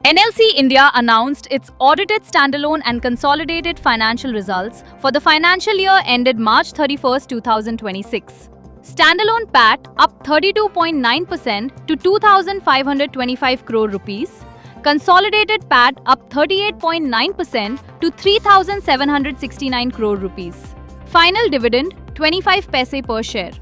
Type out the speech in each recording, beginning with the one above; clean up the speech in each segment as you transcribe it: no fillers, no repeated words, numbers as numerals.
NLC India announced its audited standalone and consolidated financial results for the financial year ended March 31, 2026. Standalone PAT up 32.9% to 2,525 crore rupees. Consolidated PAT up 38.9% to 3,769 crore rupees. Final dividend 25 paise per share.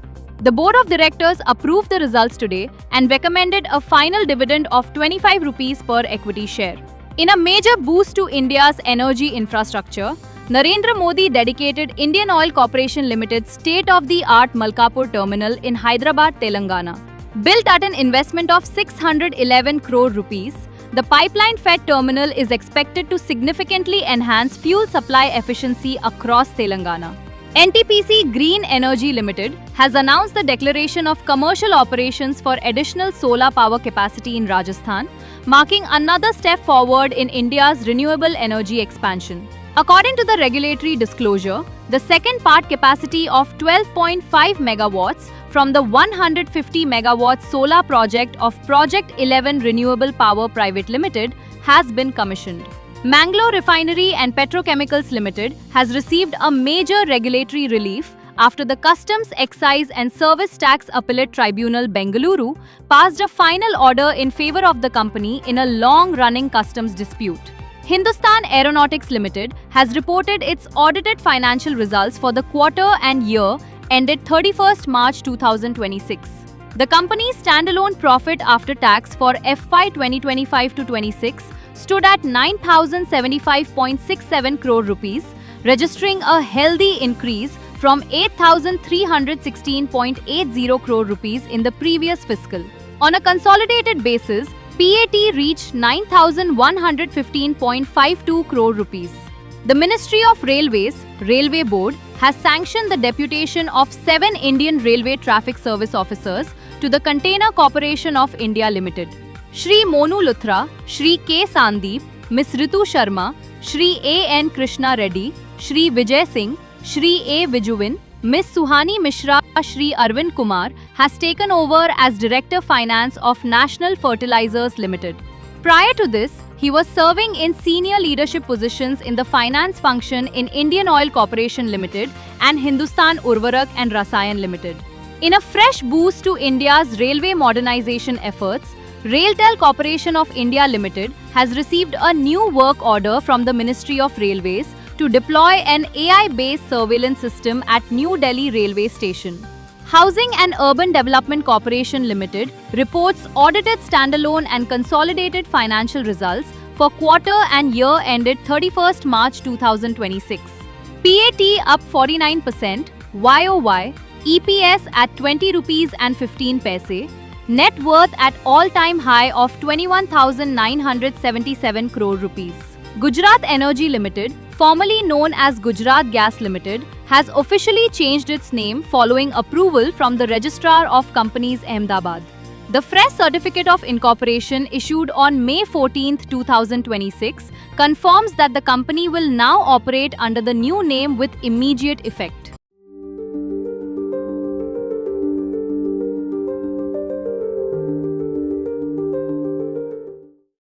The Board of Directors approved the results today and recommended a final dividend of 25 rupees per equity share. In a major boost to India's energy infrastructure, Narendra Modi dedicated Indian Oil Corporation Limited's state-of-the-art Malkapur terminal in Hyderabad, Telangana. Built at an investment of 611 crore rupees, the pipeline-fed terminal is expected to significantly enhance fuel supply efficiency across Telangana. NTPC Green Energy Limited has announced the declaration of commercial operations for additional solar power capacity in Rajasthan, marking another step forward in India's renewable energy expansion. According to the regulatory disclosure, the second part capacity of 12.5 megawatts from the 150 megawatt solar project of Project 11 Renewable Power Private Limited has been commissioned. Mangalore Refinery and Petrochemicals Limited has received a major regulatory relief after the Customs, Excise and Service Tax Appellate Tribunal Bengaluru passed a final order in favor of the company in a long-running customs dispute. Hindustan Aeronautics Limited has reported its audited financial results for the quarter and year ended 31st March 2026. The company's standalone profit after tax for FY 2025-26 stood at 9,075.67 crore rupees, registering a healthy increase from 8,316.80 crore rupees in the previous fiscal. On a consolidated basis, PAT reached 9,115.52 crore rupees. The Ministry of Railways, Railway Board, has sanctioned the deputation of 7 Indian Railway Traffic Service officers to the Container Corporation of India Limited. Shri Monu Luthra, Shri K. Sandeep, Ms. Ritu Sharma, Shri A. N. Krishna Reddy, Shri Vijay Singh, Shri A. Vijuvin, Ms. Suhani Mishra, Shri Arvind Kumar has taken over as Director Finance of National Fertilizers Limited. Prior to this, he was serving in senior leadership positions in the finance function in Indian Oil Corporation Limited and Hindustan Urvarak and Rasayan Limited. In a fresh boost to India's railway modernization efforts, RailTel Corporation of India Limited has received a new work order from the Ministry of Railways to deploy an AI-based surveillance system at New Delhi Railway Station. Housing and Urban Development Corporation Limited reports audited standalone and consolidated financial results for quarter and year ended 31st March 2026. PAT up 49%, YOY, EPS at 20 rupees and 15 paise, net worth at all-time high of 21,977 crore rupees. Gujarat Energy Limited, formerly known as Gujarat Gas Limited, has officially changed its name following approval from the Registrar of Companies Ahmedabad. The fresh certificate of incorporation issued on May 14, 2026 confirms that the company will now operate under the new name with immediate effect.